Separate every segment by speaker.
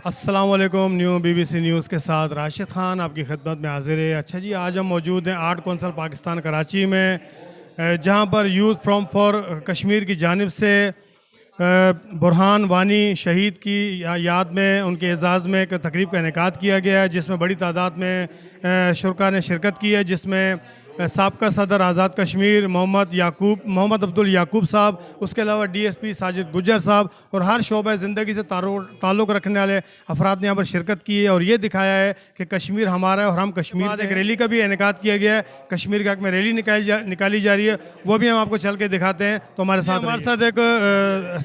Speaker 1: अस्सलाम वालेकुम। New BBC news के साथ राशिद खान आपकी खिदमत में हाजिर है। अच्छा जी, आज हम मौजूद हैं आर्ट कौंसल पाकिस्तान कराची में, जहां पर यूथ फ्रॉम फॉर कश्मीर की जानिब से बुरहान वानी शहीद की याद में उनके एजाज़ में एक तकरीब का इनेकाद किया गया है, जिसमें बड़ी तादाद में शुरका ने शिरकत की है, जिसमें साबका सदर आज़ाद कश्मीर मोहम्मद अब्दुल याकूब साहब, उसके अलावा DSP साजिद गुज्जर साहब और हर शोबे ज़िंदगी से ताल्लुक़ रखने वाले अफराद ने यहाँ पर शिरकत की है और ये दिखाया है कि कश्मीर हमारा है और हम कश्मीर। एक रैली का भी इनेकाद किया गया है, कश्मीर के हक़ में रैली निकाली जा रही है, वो भी हम आपको चल के दिखाते हैं। तो हमारे साथ एक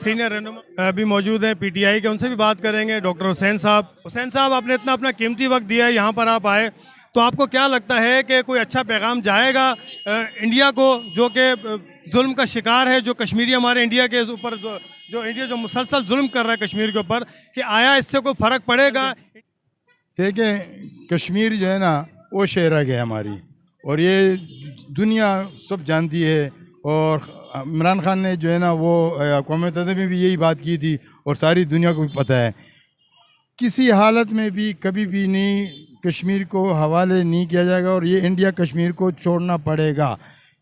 Speaker 1: सीनियर रहनुमा भी मौजूद हैं PTI के, उनसे भी बात करेंगे। डॉक्टर हुसैन साहब, आपने इतना अपना कीमती वक्त दिया है, यहाँ पर आप आए, तो आपको क्या लगता है कि कोई अच्छा पैगाम जाएगा इंडिया को, जो कि जुल्म का शिकार है, जो कश्मीरी हमारे इंडिया के ऊपर जो इंडिया जो मुसलसल जुल्म कर रहा है कश्मीर के ऊपर, कि आया इससे कोई फ़र्क पड़ेगा?
Speaker 2: देखें, कश्मीर जो है ना वो शहरग है हमारी, और ये दुनिया सब जानती है। और इमरान खान ने जो है ना वो अक़वाम मुत्तहिदा में भी यही बात की थी और सारी दुनिया को भी पता है। किसी हालत में भी कभी भी नहीं कश्मीर को हवाले नहीं किया जाएगा, और ये इंडिया कश्मीर को छोड़ना पड़ेगा,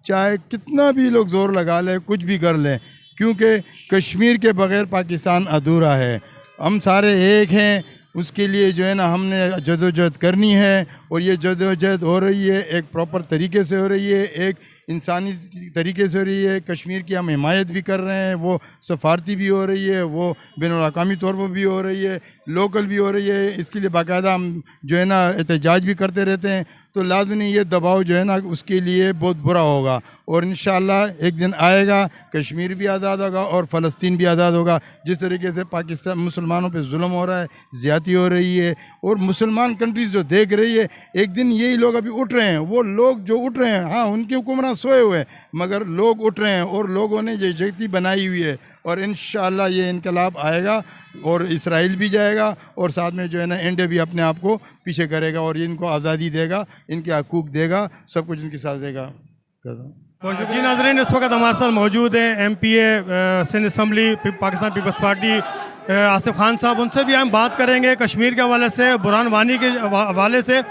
Speaker 2: चाहे कितना भी लोग ज़ोर लगा लें, कुछ भी कर लें, क्योंकि कश्मीर के बग़ैर पाकिस्तान अधूरा है। हम सारे एक हैं, उसके लिए जो है ना हमने जदोजहद करनी है, और ये जदोजहद हो रही है एक प्रॉपर तरीके से हो रही है, एक इंसानी तरीके से हो रही है। कश्मीर की हम हिमायत भी कर रहे हैं, वो सफारती भी हो रही है, वो बैनुल-अक़वामी तौर पर भी हो रही है, लोकल भी हो रही है। इसके लिए बाकायदा हम जो है ना एहतजाज भी करते रहते हैं। तो लाज़मी ये दबाव जो है ना उसके लिए बहुत बुरा होगा, और इंशाअल्लाह एक दिन आएगा कश्मीर भी आज़ाद होगा और फ़लस्तीन भी आज़ाद होगा। जिस तरीके से पाकिस्तान मुसलमानों पे जुल्म हो रहा है, ज़्यादती हो रही है, और मुसलमान कंट्रीज़ जो देख रही है, एक दिन यही लोग अभी उठ रहे हैं। वो लोग जो उठ रहे हैं, हाँ उनके हुक्मरान सोए हुए हैं, मगर लोग उठ रहे हैं और लोगों ने ये शक्ति बनाई हुई है, और इंशाअल्लाह ये इनकलाब आएगा और इसराइल भी जाएगा, और साथ में जो है ना इंडिया भी अपने आप को पीछे करेगा, और ये इनको आज़ादी देगा, इनके हकूक़ देगा, सब कुछ इनके साथ देगा।
Speaker 1: जी नाज़रीन, इस वक्त हमारे साथ मौजूद हैं MPA Sindh assembly Pakistan peoples party Asif Khan साहब, उनसे भी हम बात करेंगे कश्मीर के हवाले से, बुरहान वानी के हवाले से।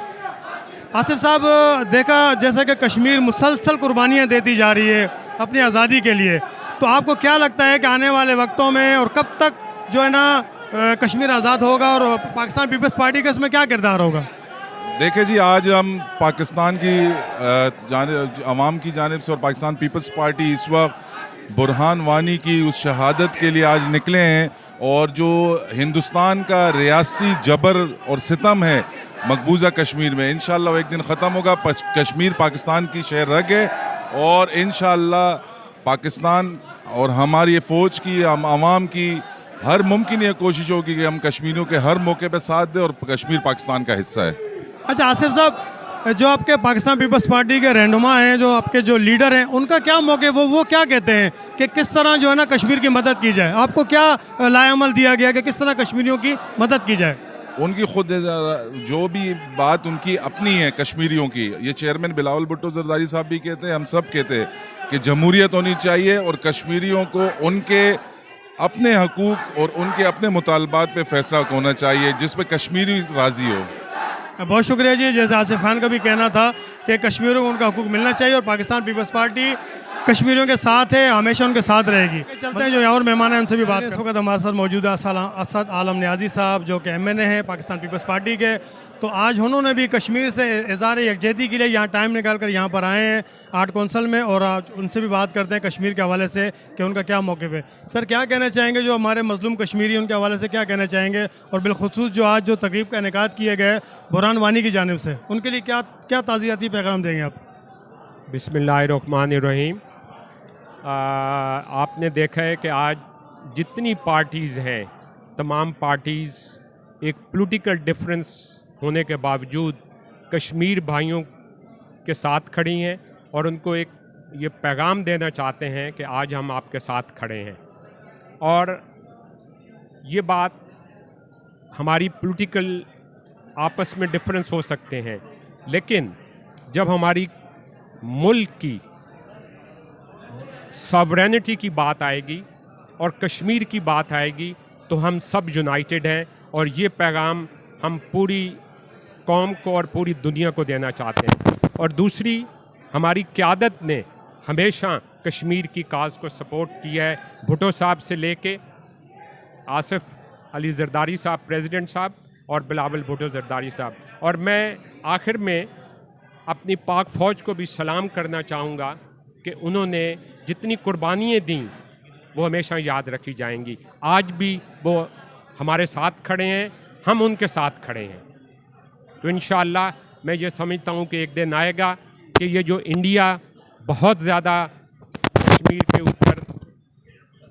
Speaker 1: आसिफ साहब, देखा जैसे कि कश्मीर मुसलसल कुर्बानियाँ देती जा रही है अपनी आज़ादी के लिए, तो आपको क्या लगता है कि आने वाले वक्तों में और कब तक जो है ना कश्मीर आज़ाद होगा, और पाकिस्तान पीपल्स पार्टी का इसमें क्या किरदार होगा?
Speaker 3: देखिए जी, आज हम पाकिस्तान की अवाम की जानिब से और पाकिस्तान पीपल्स पार्टी इस वक्त बुरहान वानी की उस शहादत के लिए आज निकले हैं, और जो हिंदुस्तान का रियासती जबर और सितम है मकबूजा कश्मीर में, इंशाअल्लाह एक दिन ख़त्म होगा। कश्मीर पाकिस्तान की शहरग है, और इंशाअल्लाह पाकिस्तान और हमारी फ़ौज की, हम आवाम की हर मुमकिन ये कोशिश होगी कि हम कश्मीरियों के हर मौके पर साथ दें, और कश्मीर पाकिस्तान का हिस्सा है।
Speaker 1: अच्छा आसिफ साहब, जो आपके पाकिस्तान पीपल्स पार्टी के रहनुमा हैं, जो आपके जो लीडर हैं, उनका क्या मौक़िफ़, वो क्या कहते हैं कि किस तरह जो है ना कश्मीर की मदद की जाए? आपको क्या लाएअमल दिया गया कि किस तरह कश्मीरियों की मदद की जाए?
Speaker 3: उनकी खुद जो भी बात उनकी अपनी है कश्मीरियों की, ये चेयरमैन बिलावल भुट्टो जरदारी साहब भी कहते हैं, हम सब कहते हैं कि जमहूरियत होनी चाहिए, और कश्मीरियों को उनके अपने हकूक़ और उनके अपने मुतालबात पे फैसला होना चाहिए, जिस पे कश्मीरी राज़ी हो।
Speaker 1: बहुत शुक्रिया जी। जैसे आसिफ खान का भी कहना था कि कश्मीरियों को उनका हकूक़ मिलना चाहिए, और पाकिस्तान पीपल्स पार्टी कश्मीरियों के साथ है, हमेशा उनके साथ रहेगी। चलते हैं, जो और मेहमान हैं उनसे भी बात। इस वक्त हमारे साथ मौजूद है असद आलम न्याजी साहब, जो कि MNA हैं पाकिस्तान पीपल्स पार्टी के। तो आज उन्होंने भी कश्मीर से इज़हार यकजहती के लिए यहाँ टाइम निकाल कर यहाँ पर आए हैं आर्ट कौंसल में, और आज उनसे भी बात करते हैं कश्मीर के हवाले से कि उनका क्या मौक़िफ़ है। सर, क्या कहना चाहेंगे जो हमारे मज़लूम कश्मीरी, उनके हवाले से क्या कहना चाहेंगे, और बिलखुसूस जो आज जो तकरीब का इनेकाद किया गया है बुरहान वानी की जानिब से, उनके लिए क्या क्या ताज़ियाती पैगाम देंगे आप?
Speaker 4: बिस्मिल्लाहिर्रहमानिर्रहीम। आपने देखा है कि आज जितनी पार्टीज़ हैं, तमाम पार्टीज़ एक पॉलिटिकल डिफरेंस होने के बावजूद कश्मीर भाइयों के साथ खड़ी हैं, और उनको एक ये पैगाम देना चाहते हैं कि आज हम आपके साथ खड़े हैं। और ये बात हमारी पॉलिटिकल आपस में डिफरेंस हो सकते हैं, लेकिन जब हमारी मुल्क की सॉवरेनिटी की बात आएगी और कश्मीर की बात आएगी, तो हम सब यूनाइटेड हैं, और ये पैगाम हम पूरी कौम को और पूरी दुनिया को देना चाहते हैं। और दूसरी, हमारी क़यादत ने हमेशा कश्मीर की काज को सपोर्ट किया है, भुट्टो साहब से लेके आसिफ अली जरदारी साहब प्रेसिडेंट साहब और बिलावल भुट्टो जरदारी साहब। और मैं आखिर में अपनी पाक फ़ौज को भी सलाम करना चाहूँगा कि उन्होंने जितनी कुर्बानियाँ दी वो हमेशा याद रखी जाएंगी। आज भी वो हमारे साथ खड़े हैं, हम उनके साथ खड़े हैं। तो इंशाअल्लाह मैं ये समझता हूँ कि एक दिन आएगा कि ये जो इंडिया बहुत ज़्यादा कश्मीर के ऊपर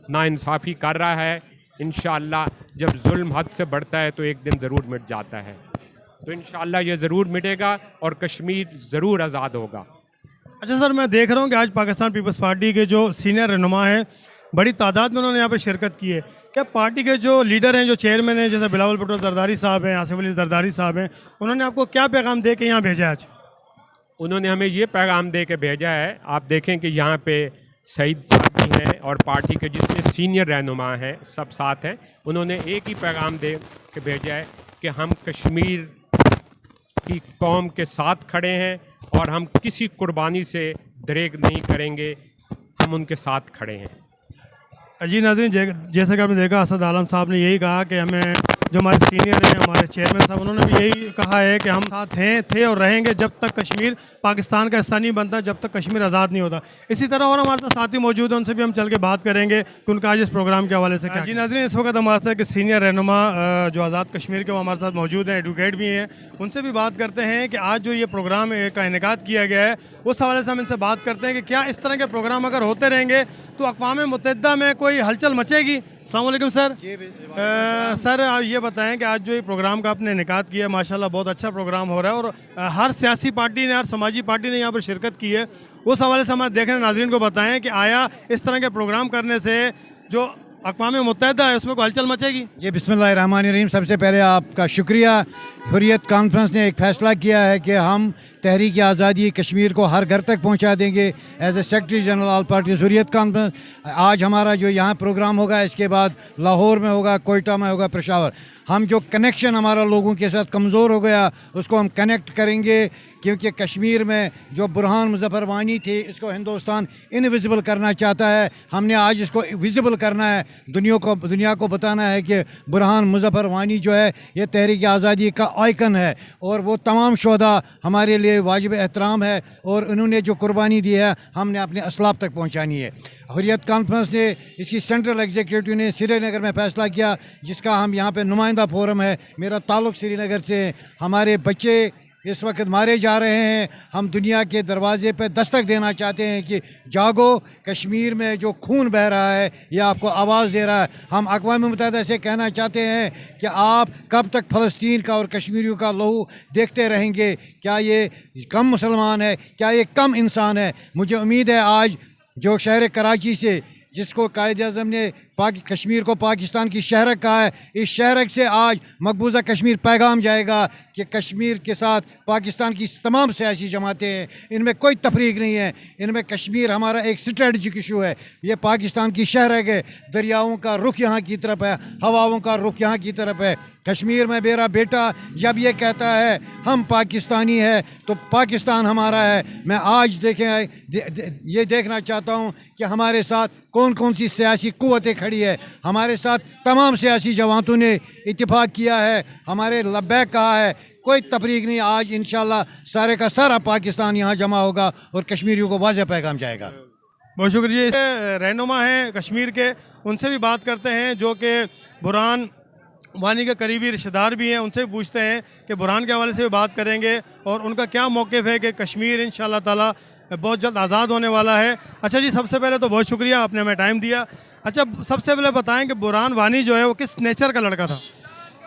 Speaker 4: नाइंसाफ़ी कर रहा है, इंशाअल्लाह जब जुल्म हद से बढ़ता है तो एक दिन ज़रूर मिट जाता है। तो इंशाअल्लाह ये ज़रूर मिटेगा और कश्मीर ज़रूर आज़ाद होगा।
Speaker 1: अच्छा सर, मैं देख रहा हूँ कि आज पाकिस्तान पीपल्स पार्टी के जो सीनियर रहनुमा हैं बड़ी तादाद में उन्होंने यहाँ पर शिरकत की है। क्या पार्टी के जो लीडर हैं, जो चेयरमैन हैं, जैसे बिलावल भुट्टो जरदारी साहब हैं, आसिफ अली जरदारी साहब हैं, उन्होंने आपको क्या पैगाम दे के यहाँ भेजा है आज?
Speaker 4: उन्होंने हमें ये पैगाम दे के भेजा है, आप देखें कि यहाँ पे सईद साहब भी हैं और पार्टी के जितने सीनियर रहनुमा हैं सब साथ हैं। उन्होंने एक ही पैगाम दे के भेजा है कि हम कश्मीर की कौम के साथ खड़े हैं और हम किसी कुर्बानी से दरेग नहीं करेंगे, हम उनके साथ खड़े हैं।
Speaker 1: जी नाज़रीन, जैसे कि आपने देखा असद आलम साहब ने यही कहा कि हमें जो हमारे सीनियर हैं, हमारे चेयरमैन साहब, उन्होंने भी यही कहा है कि हम साथ हैं, थे और रहेंगे जब तक कश्मीर पाकिस्तान का हिस्सा नहीं बनता, जब तक कश्मीर आज़ाद नहीं होता। इसी तरह और हमारे साथ साथी मौजूद हैं, उनसे भी हम चल के बात करेंगे कि उनका आज इस प्रोग्राम के हवाले से क्या। जी नाज़रीन, इस वक्त हमारे साथ सीनियर रहनुमा जो आज़ाद कश्मीर के वो हमारे साथ मौजूद हैं, एडवोकेट भी हैं। उनसे भी बात करते हैं कि आज जो ये प्रोग्राम का इनेकाद किया गया है उस हवाले से हम इनसे बात करते हैं कि क्या इस तरह के प्रोग्राम अगर होते रहेंगे तो अक़वाम मुत्तहिदा में कोई हलचल मचेगी। अस्सलाम वालेकुम सर। सर आप ये बताएं कि आज जो ये प्रोग्राम का आपने इनेकाद किया है, माशाल्लाह बहुत अच्छा प्रोग्राम हो रहा है और हर सियासी पार्टी ने, हर समाजी पार्टी ने यहाँ पर शिरकत की है। उस हवाले से हमारे देखने नाज़रीन को बताएं कि आया इस तरह के प्रोग्राम करने से जो अक़वाम मुत्तहिदा है उसमें कोई हलचल मचेगी?
Speaker 5: जी बिस्मिल्लाहिर्रहमानिर्रहीम। सबसे पहले आपका शुक्रिया। हुर्रियत कॉन्फ्रेंस ने एक फ़ैसला किया है कि हम तहरीक आज़ादी कश्मीर को हर घर तक पहुंचा देंगे। As a secretary general all parties Hurriyat conference, आज हमारा जो यहाँ प्रोग्राम होगा इसके बाद लाहौर में होगा, कोयटा में होगा, पेशावर। हम जो कनेक्शन हमारा लोगों के साथ कमज़ोर हो गया उसको हम कनेक्ट करेंगे, क्योंकि कश्मीर में जो बुरहान मुज़फ़्फ़र वानी थे इसको हिंदुस्तान इनविजिबल करना चाहता है। हमने आज इसको विजिबल करना है, दुनिया को बताना है कि बुरहान मुज़फ़्फ़र वानी जो है ये तहरीक आज़ादी का आइकन है और वो तमाम शोहदा हमारे लिए वाजिब एहतराम है और उन्होंने जो कुर्बानी दी है हमने अपने असलाब तक पहुँचानी है। हुर्रियत कॉन्फ्रेंस ने, इसकी सेंट्रल एग्जीक्यूटिव ने श्रीनगर में फ़ैसला किया, जिसका हम यहाँ पे नुमाइंदा फोरम है। मेरा ताल्लुक़ श्रीनगर से। हमारे बच्चे इस वक्त मारे जा रहे हैं, हम दुनिया के दरवाजे पे दस्तक देना चाहते हैं कि जागो, कश्मीर में जो खून बह रहा है ये आपको आवाज़ दे रहा है। हम अक़वाम मुत्तहिदा से कहना चाहते हैं कि आप कब तक फ़लस्तीन का और कश्मीरियों का लहू देखते रहेंगे? क्या ये कम मुसलमान है? क्या ये कम इंसान है? मुझे उम्मीद है आज जो शहर कराची से, जिसको कायद-ए-आज़म ने कश्मीर को पाकिस्तान की शहरक कहा है, इस शहरक से आज मकबूजा कश्मीर पैगाम जाएगा कि कश्मीर के साथ पाकिस्तान की तमाम सियासी जमातें हैं, इनमें कोई तफरीक नहीं है। इनमें कश्मीर हमारा एक स्ट्रेटजिक इशू है, ये पाकिस्तान की शहरक है। दरियाओं का रुख यहाँ की तरफ है, हवाओं का रुख यहाँ की तरफ है। कश्मीर में मेरा बेटा जब ये कहता है हम पाकिस्तानी है तो पाकिस्तान हमारा है। मैं आज ये देखना चाहता हूँ कि हमारे साथ कौन कौन सी सियासी क़ुव्वतें खड़ी है। हमारे साथ तमाम सियासी जमातों ने इत्तेफाक किया है, हमारे लब्बैक कहा है, कोई तफरीक नहीं। आज इंशाल्लाह सारे का सारा पाकिस्तान यहाँ जमा होगा और कश्मीरियों को वाज़ेह पैगाम जाएगा।
Speaker 1: बहुत शुक्रिया। रहनुमा हैं कश्मीर के, उनसे भी बात करते हैं जो कि बुरहान वानी के करीबी रिश्तेदार भी हैं। उनसे भी पूछते हैं कि बुरहान के हवाले से भी बात करेंगे और उनका क्या मौक़िफ़ है कि कश्मीर इंशाअल्लाह ताला बहुत जल्द आज़ाद होने वाला है। अच्छा जी, सबसे पहले तो बहुत शुक्रिया, आपने हमें टाइम दिया। अच्छा, सबसे पहले बताएं कि बुरहान वानी जो है वो किस नेचर का लड़का था?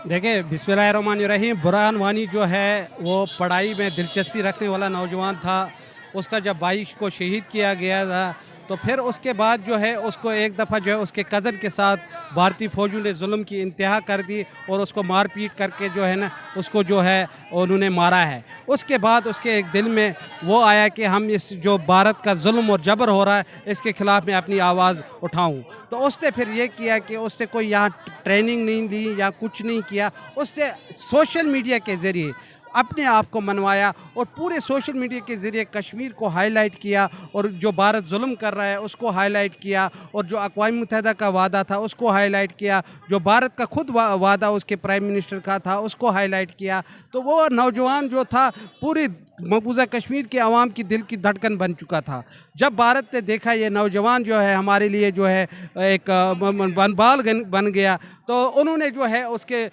Speaker 6: देखिए बिस्मिल्लाहिर्रहमानिर्रहीम, बुरहान वानी जो है वो पढ़ाई में दिलचस्पी रखने वाला नौजवान था। उसका जब 22 को शहीद किया गया था तो फिर उसके बाद जो है उसको एक दफ़ा जो है उसके कज़न के साथ भारतीय फ़ौजों ने जुल्म की इंतहा कर दी और उसको मार पीट करके जो है ना उसको जो है उन्होंने मारा है। उसके बाद उसके एक दिल में वो आया कि हम इस जो भारत का जुल्म और जबर हो रहा है इसके ख़िलाफ़ मैं अपनी आवाज़ उठाऊं। तो उसने फिर ये किया कि उससे कोई यहाँ ट्रेनिंग नहीं ली या कुछ नहीं किया, उससे सोशल मीडिया के ज़रिए अपने आप को मनवाया और पूरे सोशल मीडिया के ज़रिए कश्मीर को हाईलाइट किया और जो भारत जुल्म कर रहा है उसको हाईलाइट किया और जो अक़वाम मुत्तहिदा का वादा था उसको हाईलाइट किया, जो भारत का खुद वादा उसके प्राइम मिनिस्टर का था उसको हाईलाइट किया। तो वो नौजवान जो था पूरी मकबूजा कश्मीर के अवाम की दिल की धड़कन बन चुका था। जब भारत ने देखा ये नौजवान जो है हमारे लिए जो है एक बनबाल बन गया, तो उन्होंने जो है उसके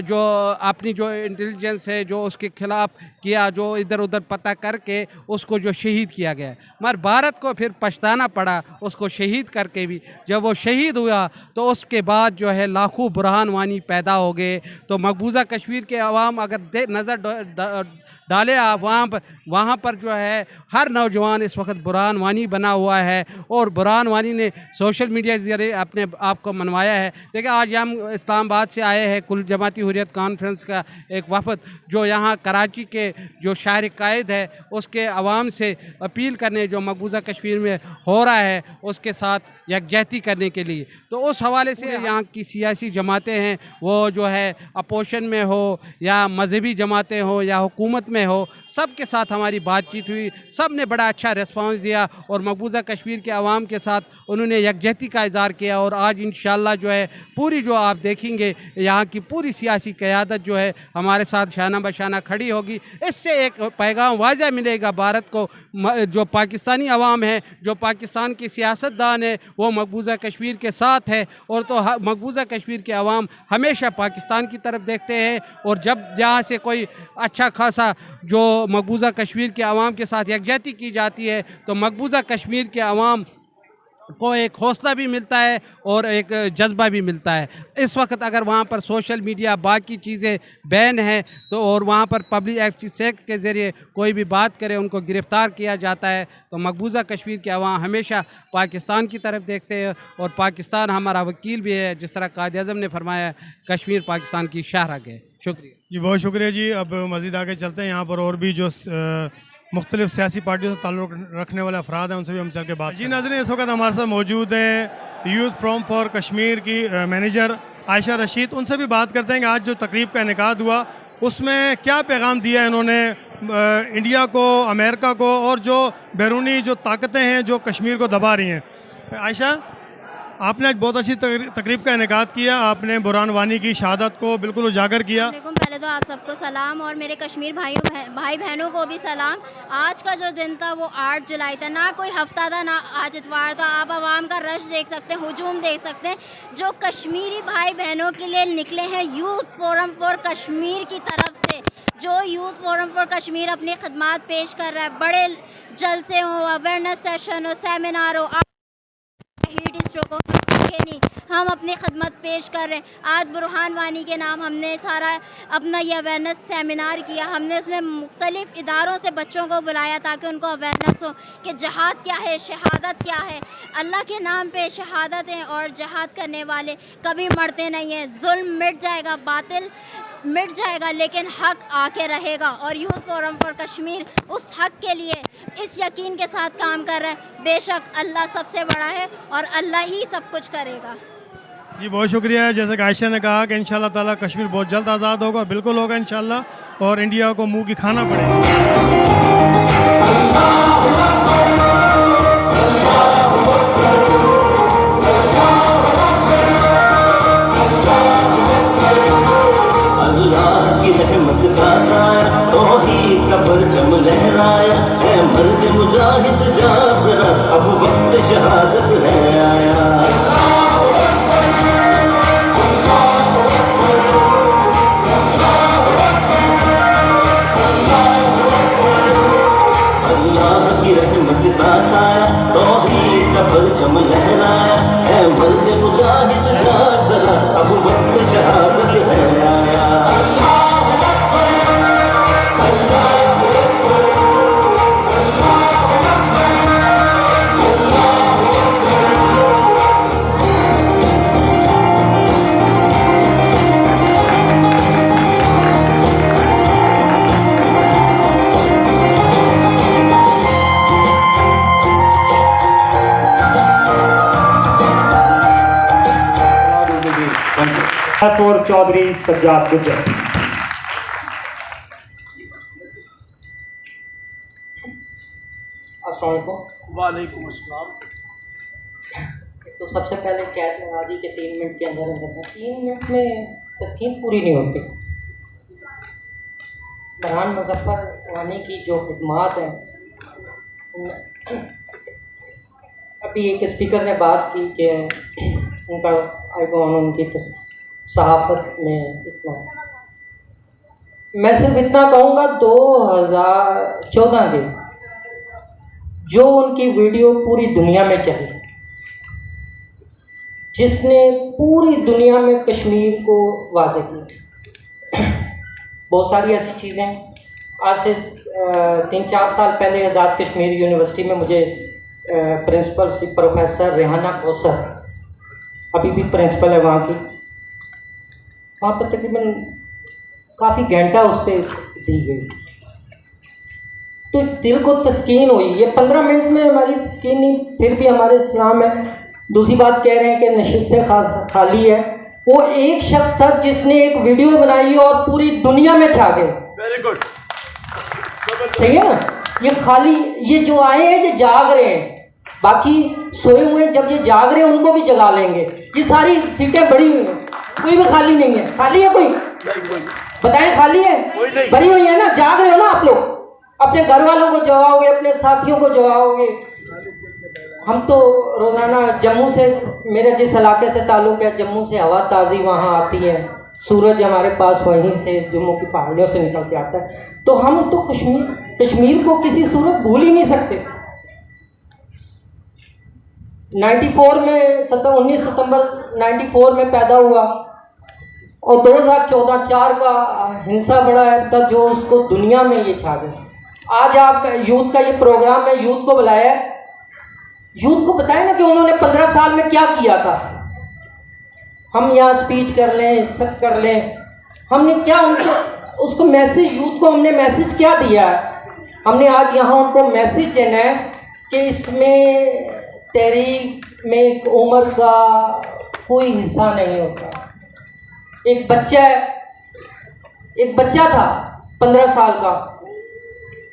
Speaker 6: जो अपनी जो इंटेलिजेंस है जो उसके ख़िलाफ़ किया, जो इधर उधर पता करके उसको जो शहीद किया गया। मगर भारत को फिर पछताना पड़ा उसको शहीद करके भी। जब वो शहीद हुआ तो उसके बाद जो है लाखों बुरहान वानी पैदा हो गए। तो मकबूजा कश्मीर के अवाम अगर नज़र डाले आप वहाँ पर जो है हर नौजवान इस वक्त बुरहान वानी बना हुआ है और बुरहान वानी ने सोशल मीडिया के ज़रिए अपने आप को मनवाया है। देखिए आज हम इस्लामाबाद से आए हैं कुल जमाती हुर्रियत कॉन्फ्रेंस का एक वफद जो यहाँ कराची के जो शाहर कायद है उसके अवाम से अपील करने जो मकबूजा कश्मीर में हो रहा है उसके साथ यकजहती करने के लिए। तो उस हवाले से यहाँ की सियासी जमातें हैं वो जो है अपोजिशन में हो या मजहबी जमातें हो या हुकूमत में हो, सब के साथ हमारी बातचीत हुई, सब ने बड़ा अच्छा रिस्पांस दिया और मकबूजा कश्मीर के अवाम के साथ उन्होंने यकजहती का इज़हार किया। और आज इंशाअल्लाह जो है पूरी जो आप देखेंगे यहाँ की पूरी सियासी क़यादत जो है हमारे साथ शाना बशाना खड़ी होगी। इससे एक पैगाम वाज़ह मिलेगा भारत को, जो पाकिस्तानी अवाम है, जो पाकिस्तान की सियासतदान है वो मकबूजा कश्मीर के साथ है। और तो मकबूजा कश्मीर के अवाम हमेशा पाकिस्तान की तरफ देखते हैं और जब यहाँ से कोई अच्छा खासा जो मकबूजा कश्मीर के अवाम के साथ यकजहती की जाती है तो मकबूजा कश्मीर के अवाम को एक हौसला भी मिलता है और एक जज्बा भी मिलता है। इस वक्त अगर वहाँ पर सोशल मीडिया बाकी चीज़ें बैन हैं तो और वहाँ पर पब्लिक एक्ट एक्ट के ज़रिए कोई भी बात करे उनको गिरफ़्तार किया जाता है। तो मकबूजा कश्मीर के अवाम हमेशा पाकिस्तान की तरफ देखते हैं और पाकिस्तान हमारा वकील भी है, जिस तरह कायद आज़म ने फरमाया कश्मीर पाकिस्तान की शाहराग है। शुक्रिया
Speaker 1: जी, बहुत शुक्रिया जी। अब मज़ीद आगे चलते हैं, यहाँ पर और भी जो मुख्तलिफ सियासी पार्टियों से ताल्लुक़ रखने वाले अफराद हैं उनसे भी हम चल के बात। जी नाज़रीन, इस वक्त हमारे साथ मौजूद हैं यूथ फ्रॉम फॉर कश्मीर की मैनेजर आयशा रशीद। उनसे भी बात करते हैं कि आज जो तकरीब का इनेकाद हुआ उसमें क्या पैगाम दिया इन्होंने इंडिया को, अमेरिका को और जो बैरूनी जो ताकतें हैं जो कश्मीर को दबा रही हैं। आयशा, आपने आज बहुत अच्छी तकरीब का इनेकाद किया, आपने बुरहान वानी की शहादत को बिल्कुल उजागर किया।
Speaker 7: पहले तो आप सबको सलाम और मेरे कश्मीर भाई बहनों को भी सलाम। आज का जो दिन था वो 8 जुलाई था, ना कोई हफ्ता था ना आज इतवार था। आप आवाम का रश देख सकते हैं, हुजूम देख सकते हैं जो कश्मीरी भाई बहनों के लिए निकले हैं यूथ फोरम फॉर कश्मीर की तरफ से। जो यूथ फोरम फॉर कश्मीर अपनी खदमात पेश कर रहा है, बड़े जलसे हो, अवेयरनेस सेशन हो, सेमिनार हो, हीट स्ट्रोक हो, नहीं हम अपनी खदमत पेश कर रहे हैं। आज बुरहान वानी के नाम हमने सारा अपना ये अवेयरनेस सेमिनार किया। हमने उसमें मुख्तलिफ़ इदारों से बच्चों को बुलाया ताकि उनको अवेयरनेस हो कि जहाद क्या है, शहादत क्या है। अल्लाह के नाम पे शहादत है और जहाद करने वाले कभी मरते नहीं हैं। जुल्म मिट जाएगा, बातिल मिट जाएगा, लेकिन हक आके रहेगा। और यूथ फोरम फॉर कश्मीर उस हक के लिए इस यकीन के साथ काम कर रहा है, बेशक अल्लाह सबसे बड़ा है और अल्लाह ही सब कुछ करेगा।
Speaker 1: जी, बहुत शुक्रिया। जैसे कि आयशा ने कहा कि इंशाल्लाह ताला कश्मीर बहुत जल्द आज़ाद होगा, बिल्कुल होगा इंशाल्लाह, और इंडिया को मुंह की खाना पड़ेगा।
Speaker 8: लहराया है मर्द मुजाहिद जा जरा, अब वक्त शहादत है आया। अल्लाह की रहमत का साया तौहीद का परचम लहराया है मर्द मुजाहिद जा जरा, अब वक्त शहादत है आया।
Speaker 9: भाई सज्जाद गुजर।
Speaker 10: वालेकुम अस्सलाम।
Speaker 11: तो सबसे पहले कैद लगा दी कि 3 मिनट के अंदर अंदर 3 मिनट में तस्कीन पूरी नहीं होती। बरहान मुजफ्फर वानी की जो खिदमात हैं, अभी एक स्पीकर ने बात की कि उनका आइकॉन उनकी सहाफ़त में इतना, मैं सिर्फ इतना कहूँगा 2014 के जो उनकी वीडियो पूरी दुनिया में चली, जिसने पूरी दुनिया में कश्मीर को वाज़ेह किया। बहुत सारी ऐसी चीज़ें, आज से 3-4 साल पहले आज़ाद कश्मीर यूनिवर्सिटी में मुझे प्रिंसिपल सी प्रोफेसर रेहाना कौसर, अभी भी प्रिंसिपल है वहाँ की, वहाँ पर तकरीबन काफ़ी घंटा उस पर दी गई, तो दिल को तस्कीन हुई। ये 15 मिनट में हमारी तस्कीन नहीं, फिर भी हमारे इस्लाम है। दूसरी बात कह रहे हैं कि नशिस्तें खाली है, वो एक शख्स था जिसने एक वीडियो बनाई और पूरी दुनिया में छा गए।
Speaker 10: वेरी गुड,
Speaker 11: सही है ना। ये खाली, ये जो आए हैं ये जाग रहे हैं, बाकी सोए हुए जब ये जाग रहे हैं उनको भी जगा लेंगे। ये सारी सीटें भरी हुई हैं, कोई भी खाली नहीं है। खाली है कोई? बताएं, खाली है? भरी हुई है ना। जाग रहे हो ना आप लोग, अपने घर वालों को जगाओगे, अपने साथियों को जगाओगे। हम तो रोज़ाना जम्मू से, मेरे जिस इलाके से ताल्लुक़ है, जम्मू से हवा ताज़ी वहाँ आती है, सूरज हमारे पास वहीं से जम्मू की पहाड़ियों से निकल के आता है, तो हम तो कश्मीर को किसी सूरत भूल ही नहीं सकते। 94 में 19 सितंबर 94 में पैदा हुआ और 2014 4 का हिंसा बड़ा है तब जो उसको दुनिया में ये छा गए। आज आप यूथ का ये प्रोग्राम है, यूथ को बुलाया है, यूथ को बताएं ना कि उन्होंने 15 साल में क्या किया था। हम यहाँ स्पीच कर लें, सब कर लें, हमने क्या उनको उसको मैसेज, यूथ को हमने मैसेज क्या दिया है? हमने आज यहाँ उनको मैसेज देना है कि इसमें तहरीक में एक उम्र का कोई हिस्सा नहीं होता। एक बच्चा था 15 साल का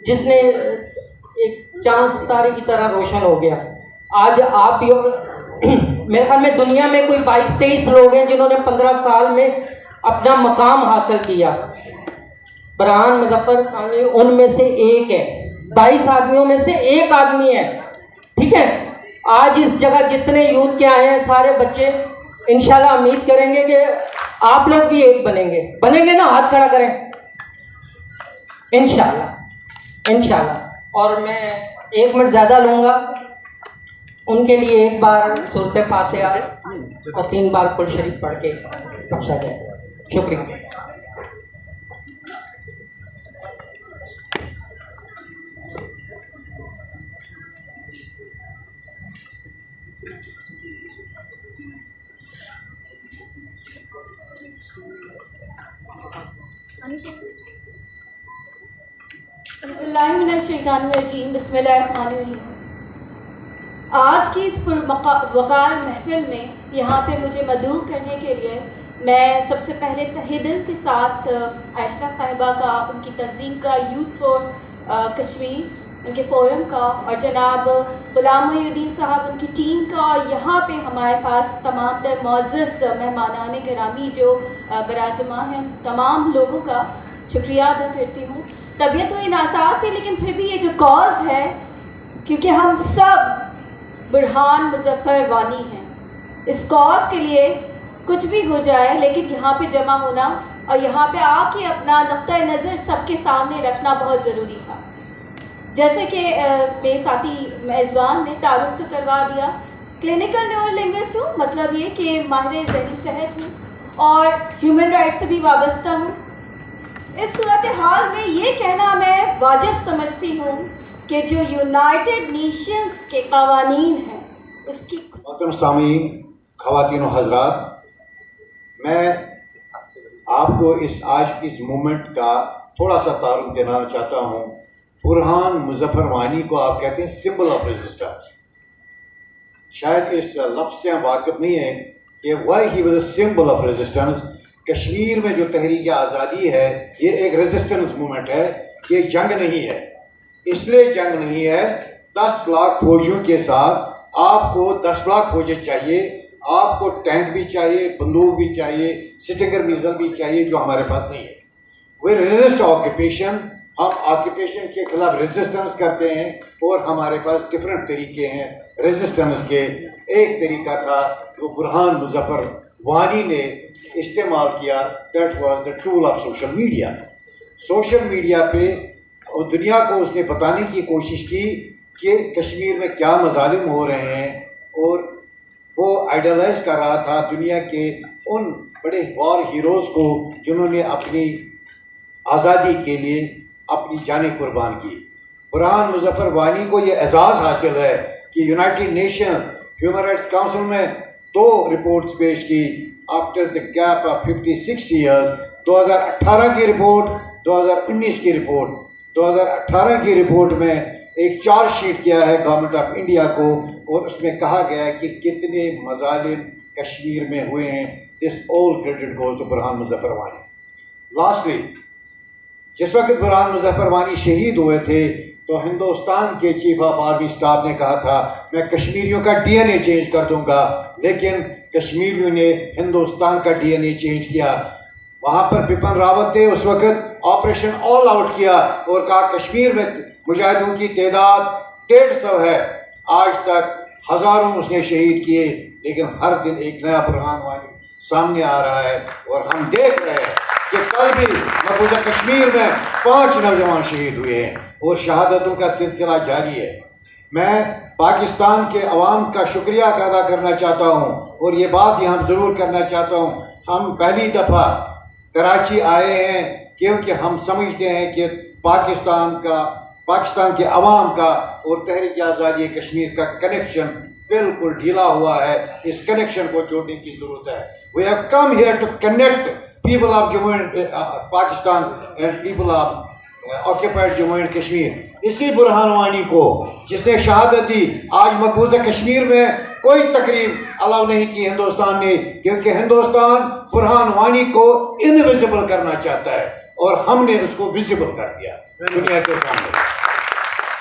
Speaker 11: जिसने एक चांद सितारे की तरह रोशन हो गया। आज आप मेरे ख्याल में दुनिया में कोई 22-23 लोग हैं जिन्होंने 15 साल में अपना मकाम हासिल किया। बरहान मुजफ्फर वानी उनमें से एक है, 22 आदमियों में से एक आदमी है, ठीक है। आज इस जगह जितने यूथ के आए हैं सारे बच्चे इंशाल्लाह उम्मीद करेंगे कि आप लोग भी एक बनेंगे ना, हाथ खड़ा करें इंशाल्लाह। और मैं 1 मिनट ज़्यादा लूँगा, उनके लिए एक बार सूरत फातिहा और 3 बार कुल शरीफ पढ़ के बख्शा जाए। शुक्रिया।
Speaker 12: बिस्मिल्लाहिर्रहमानिर्रहीम। आज की इस पुरवकार महफिल में यहाँ पे मुझे मदऊ करने के लिए मैं सबसे पहले तहे दिल के साथ आयशा साहिबा का, उनकी तंजीम का, यूथ फॉर कश्मीर उनके फोरम का, और जनाब गुलाम मोहिउद्दीन साहब उनकी टीम का, और यहाँ पे हमारे पास तमाम तर मोअज़्ज़ज़ मेहमानान गिरामी जो बराजमा हैं, तमाम लोगों का शुक्रिया अदा करती हूँ। तबीयत थोड़ी नासाज थी लेकिन फिर भी ये जो कॉज है, क्योंकि हम सब बुरहान मुजफ्फर वानी हैं, इस कॉज के लिए कुछ भी हो जाए, लेकिन यहाँ पे जमा होना और यहाँ पे आके अपना नुक्ता नज़र सबके सामने रखना बहुत ज़रूरी था। जैसे कि मेरे साथी मेज़बान ने तारुफ तो करवा दिया, क्लिनिकल न्यूरोलिंग्विस्ट हूँ, मतलब ये कि माहिर ज़हनी सेहत हूँ और ह्यूमन राइट्स से भी वाबस्ता हूँ। इस सूरत हाल में ये कहना मैं वाजिब समझती हूँ कि जो यूनाइटेड नेशंस के क़वानीन हैं उसकी।
Speaker 13: मोहतरम सामीन, ख़वातीन और हज़रात, मैं आपको आज इस मूवमेंट का थोड़ा सा तारुफ देना चाहता हूँ। बुरहान मुजफ्फर वानी को आप कहते हैं सिंबल ऑफ रेजिस्टेंस। शायद इस लफ्ज़ से आप वाकिफ़ नहीं है कि why he was a symbol of resistance. Kashmir में जो तहरीक आज़ादी है ये एक रेजिस्टेंस मूवमेंट है, ये जंग नहीं है। इसलिए जंग नहीं है, 10 लाख फौजियों के साथ आपको 10 लाख फौजी चाहिए, आपको टैंक भी चाहिए, बंदूक भी चाहिए, सिटिंगर मिसाइल भी चाहिए, जो हमारे पास नहीं है। वे रेजिस्ट ऑक्यूपेशन, हम ऑक्यूपेशन के खिलाफ रेजिस्टेंस करते हैं और हमारे पास डिफरेंट तरीके हैं रेजिस्टेंस के। एक तरीका था जो बुरहान मुजफ्फर वानी ने इस्तेमाल किया, that was the tool of social media. Social media पे और दुनिया को उसने बताने की कोशिश की कि कश्मीर में क्या मजालिम हो रहे हैं, और वो आइडलाइज कर रहा था दुनिया के उन बड़े वॉर हीरोज़ को जिन्होंने अपनी आज़ादी के लिए अपनी जानें कुर्बान की। बुरहान मुजफ्फर वानी को ये एजाज़ हासिल है कि United nation human rights council में 2 रिपोर्ट्स पेश की after the gap of 56 years. 2018 की रिपोर्ट, 2019 की रिपोर्ट। 2018 की रिपोर्ट में एक चार्जशीट किया है गवर्नमेंट ऑफ इंडिया को, और उसमें कहा गया है कि कितने मजालिम कश्मीर में हुए हैं। This all credit goes to Burhan Muzaffar Wani. Lastly, जिस वक्त बुरहान मुजफ्फर वानी शहीद हुए थे तो हिंदुस्तान के चीफ ऑफ आर्मी स्टाफ ने कहा था मैं कश्मीरियों का डीएनए चेंज कर दूंगा, लेकिन कश्मीरियों ने हिंदुस्तान का डीएनए चेंज किया। वहाँ पर बिपिन रावत ने उस वक्त ऑपरेशन ऑल आउट किया और कहा कश्मीर में मुजाहिदों की तादाद 150 है। आज तक हज़ारों उसने शहीद किए, लेकिन हर दिन एक नया बुरहान वानी सामने आ रहा है, और हम देख रहे हैं कि कल भी मकबूजा कश्मीर में 5 नौजवान शहीद हुए हैं और शहादतों का सिलसिला जारी है। मैं पाकिस्तान के अवाम का शुक्रिया अदा करना चाहता हूँ, और ये बात यहाँ ज़रूर करना चाहता हूँ, हम पहली दफ़ा कराची आए हैं क्योंकि हम समझते हैं कि पाकिस्तान के अवाम का और तहरीक आज़ादी कश्मीर का कनेक्शन बिल्कुल ढीला हुआ है। इस कनेक्शन को जोड़ने की ज़रूरत है। We have come here to connect people of Jammu and Pakistan and people of occupied Jammu and Kashmir. इसी बुरहान वानी को जिसने शहादत दी, आज मकबूजा कश्मीर में कोई तकरीब अलाउ नहीं की हिंदुस्तान ने, क्योंकि हिंदुस्तान बुरहान वानी को इनविजिबल करना चाहता है, और हमने उसको विजिबल कर दिया दुनिया के सामने।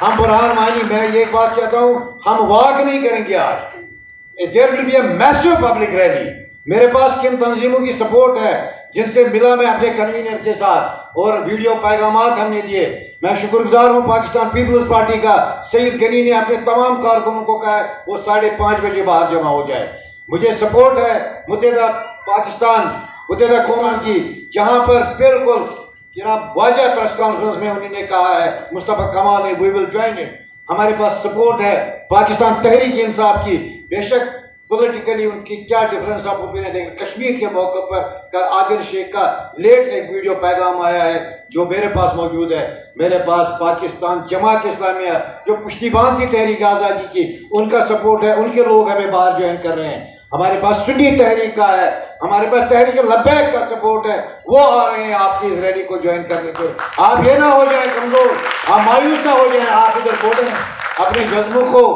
Speaker 13: हम बुरहान वानी, मैं ये बात चाहता हूँ, हम वॉक नहीं करेंगे आज। There will be a massive public rally. मेरे पास किन तंजीमों की सपोर्ट है जिनसे मिला मैं अपने कन्वीनर के साथ, और वीडियो पैगामात हमने दिए। मैं शुक्रगुजार हूँ पाकिस्तान पीपल्स पार्टी का, सईद गनी ने अपने तमाम कारकुनों को कहा है वो 5:30 बजे बाहर जमा हो जाए। मुझे सपोर्ट है मुत्तहिदा पाकिस्तान, मुत्तहिदा कौम की, जहाँ पर बिल्कुल जनाब वाज़ेह प्रेस कॉन्फ्रेंस में उन्होंने कहा है, मुस्तफ़ा कमाल ने, वी विल जॉइन इट। हमारे पास सपोर्ट है पाकिस्तान तहरीक इंसाफ की। बेशक पॉलिटिकली उनकी क्या डिफरेंस ऑफ ओपिनियन है, कश्मीर के मौके पर कल आदिल शेख का लेट एक वीडियो पैगाम आया है जो मेरे पास मौजूद है। मेरे पास पाकिस्तान जमात इस्लामिया जो पुश्तिबान थी तहरीक आज़ादी की, उनका सपोर्ट है, उनके लोग हमें बाहर ज्वाइन कर रहे हैं। हमारे पास सुन्नी तहरीक का है, हमारे पास तहरीक लब्बैक का सपोर्ट है, वो आ रहे हैं आपकी इस रैली को ज्वाइन करने के। आप ये ना हो जाए कमजोर, आप मायूस ना हो जाए, आप इधर बोलें, अपने जज्बों को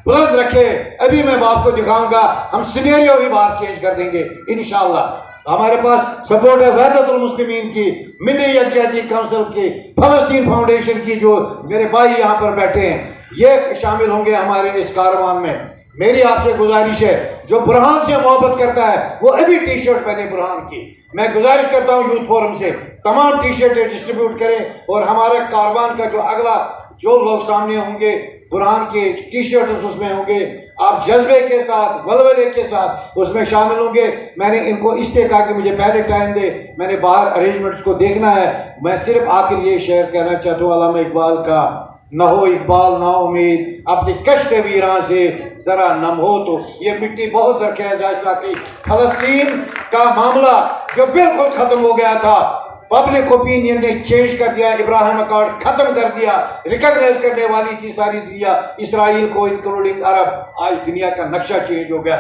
Speaker 13: बुलंद रखे। अभी मैं आपको दिखाऊंगा, हम सिनेरियो भी बाहर चेंज कर देंगे इंशाअल्लाह। हमारे पास सपोर्ट है वहदतुल मुस्लिमीन की, मिली यकजहती काउंसिल की, फलस्तीन फाउंडेशन की, जो मेरे भाई यहाँ पर बैठे हैं, ये शामिल होंगे हमारे इस कारवान में। मेरी आपसे गुजारिश है, जो बुरहान से मोहब्बत करता है वो अभी टी शर्ट पहने बुरहान की। मैं गुजारिश करता हूँ यूथ फोरम से तमाम टी शर्टें डिस्ट्रीब्यूट करें, और हमारे कारवान का जो अगला जो लोग सामने होंगे बुरहान के टी शर्ट उसमें होंगे, आप जज्बे के साथ, वलवले के साथ उसमें शामिल होंगे। मैंने इनको इसलिए कहा कि मुझे पहले टाइम दे, मैंने बाहर अरेंजमेंट्स को देखना है। मैं सिर्फ आखिर ये शेयर कहना चाहता हूँ अल्लामा इकबाल का, न हो इकबाल ना उम्मीद अपनी कश्त वीरां से जरा नम हो। तो ये मिट्टी बहुत जरखेज ऐसा कि फलस्तीन का मामला जो बिल्कुल खत्म हो गया था, पब्लिक ओपिनियन ने चेंज कर दिया, इब्राहिम अकॉर्ड खत्म कर दिया, रिकॉग्नाइज करने वाली थी सारी दुनिया, इसराइल को इंक्लूडिंग अरब। आज दुनिया का नक्शा चेंज हो गया।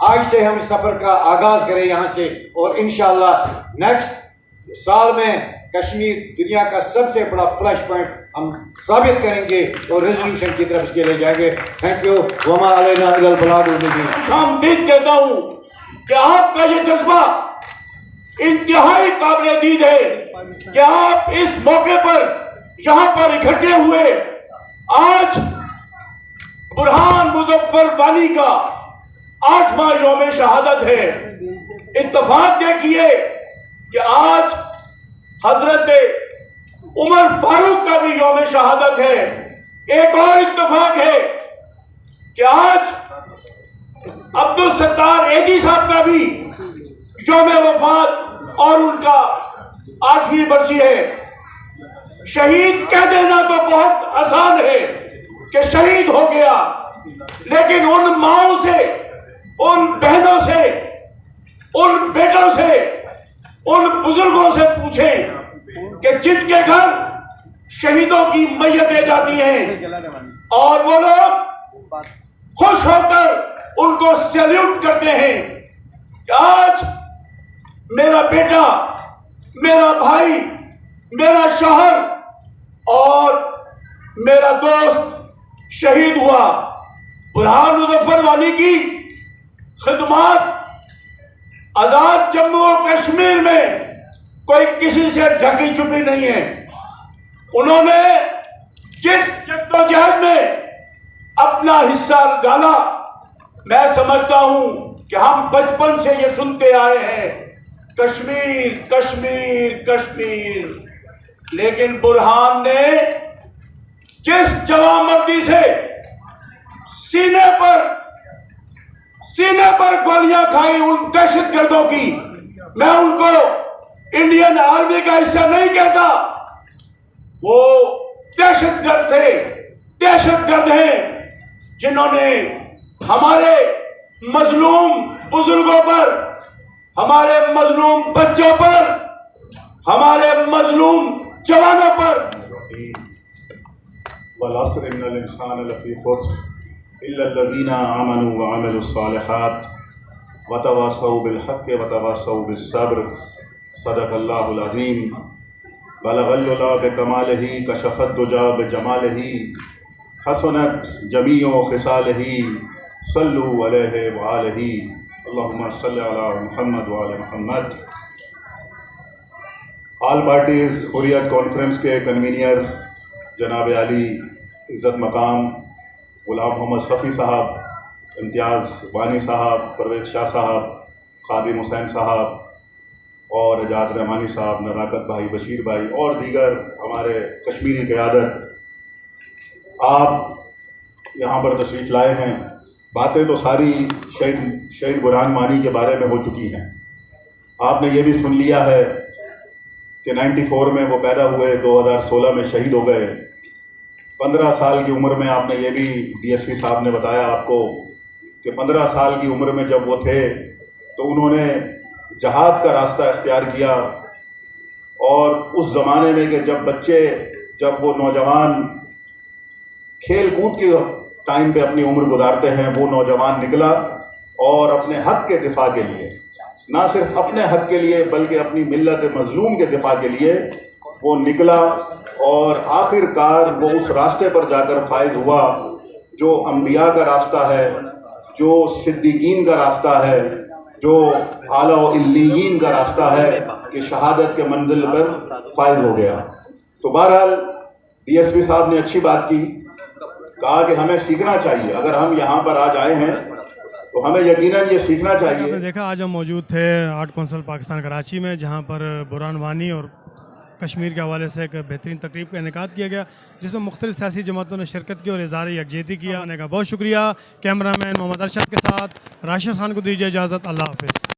Speaker 13: आज से हम इस सफर का आगाज करें यहाँ से, और इंशाअल्लाह नेक्स्ट साल में कश्मीर दुनिया का सबसे बड़ा फ्लैश पॉइंट हम साबित करेंगे और रेजोल्यूशन की तरफ इसके ले जाएंगे। Thank you. वमा अलैना इल्लल बलाग।
Speaker 10: शामदीद कहता हूँ कि आपका ये जज्बा इंतहाई काबिल दीद है कि आप इस मौके पर यहां पर इकट्ठे हुए। आज बुरहान मुजफ्फर वानी का 8वां यौम शहादत है। इत्तफाक देखिए कि आज हजरत उमर फारूक का भी यौम शहादत है। एक और इत्तफाक है कि आज अब्दुल सत्तार एजी साहब का भी यौम वफात और उनका 8वीं बरसी है। शहीद कह देना तो बहुत आसान है कि शहीद हो गया, लेकिन उन माओं से, उन बहनों से, उन बेटों से, उन बुजुर्गों से पूछें कि जिनके घर शहीदों की मैयतें जाती हैं और वो लोग खुश होकर उनको सैल्यूट करते हैं कि आज मेरा बेटा, मेरा भाई, मेरा शौहर और मेरा दोस्त शहीद हुआ। बुरहान मुजफ्फर वानी की खिदमत आजाद जम्मू और कश्मीर में कोई किसी से ढकी छुपी नहीं है। उन्होंने जिस जद्दोजहद में अपना हिस्सा डाला, मैं समझता हूं कि हम बचपन से ये सुनते आए हैं, कश्मीर कश्मीर कश्मीर। लेकिन बुरहान ने जिस जवामर्दी से सीने पर गोलियां खाई उन दहशतगर्दों की, मैं उनको इंडियन आर्मी का हिस्सा नहीं कहता। वो दहशतगर्द थे, दहशतगर्द हैं जिन्होंने हमारे मजलूम बुजुर्गों पर, हमारे मजलूम बच्चों पर, हमारे मजलूम जवानों पर
Speaker 13: वल अस्र इन्नल इंसान लफी खुस्र इल्ला लज़ीना आमनू व अमिलुस्सालिहात व तवासौ बिल हक़्क़ि व तवासौ बिस सब्र। सदक़ल्लाहुल अज़ीम। बलगल उला बिकमालिही कशफत दुजा बिजमालिही हसनत जमीओ खिसालिही सल्लु अलैहि व आलिही अल्लाहुम्मा सल्लि अला मुहम्मद व आले Muhammad. All parties Hurriyat conference के कन्वीनियर जनाब अली इज़्ज़त मकाम गुलाम मोहम्मद शफ़ी साहब, इम्तियाज़ वानी साहब, परवेज़ शाह साहब, खादिम हुसैन साहब और एजाज रहमानी साहब, नज़ाकत भाई, बशीर भाई और दीगर हमारे कश्मीरी क़यादत, आप यहाँ पर तशरीफ़ लाए हैं। बातें तो सारी शहीद बुरहान वानी के बारे में हो चुकी हैं। आपने ये भी सुन लिया है कि 94 में वो पैदा हुए, 2016 में शहीद हो गए। 15 साल की उम्र में, आपने ये भी DSP साहब ने बताया आपको कि 15 साल की उम्र में जब वो थे तो उन्होंने जहाद का रास्ता इख्तियार किया। और उस ज़माने में कि जब वो नौजवान खेल कूद के टाइम पे अपनी उम्र गुजारते हैं, वो नौजवान निकला और अपने हक़ के दिफा के लिए, ना सिर्फ अपने हक़ के लिए बल्कि अपनी मिल्लत मज़लूम के दिफा के लिए वो निकला। और आखिरकार वो उस रास्ते पर जाकर फायद हुआ जो अम्बिया का रास्ता है, जो सिद्दीकीन का रास्ता है, जो आला व इल्लीयीन का रास्ता है, कि शहादत के मंजिल पर फायद हो गया। तो बहरहाल DSP साहब ने अच्छी बात की, कहा कि हमें सीखना चाहिए। अगर हम यहाँ पर आज आए हैं तो हमें यकीनन ये सीखना चाहिए।
Speaker 1: आपने देखा आज हम मौजूद थे आर्ट कौंसिल पाकिस्तान कराची में, जहाँ पर बुरहान वानी और कश्मीर के हवाले से एक बेहतरीन तकरीब का इनेकाद किया गया, जिसमें मुख्तलिफ सियासी जमातों ने शिरकत की और इज़हार यकजहती किया। आने का बहुत शुक्रिया। कैमरामैन मोहम्मद अरशद के साथ राशिद खान को दीजिए इजाज़त। अल्लाह हाफ़िज़।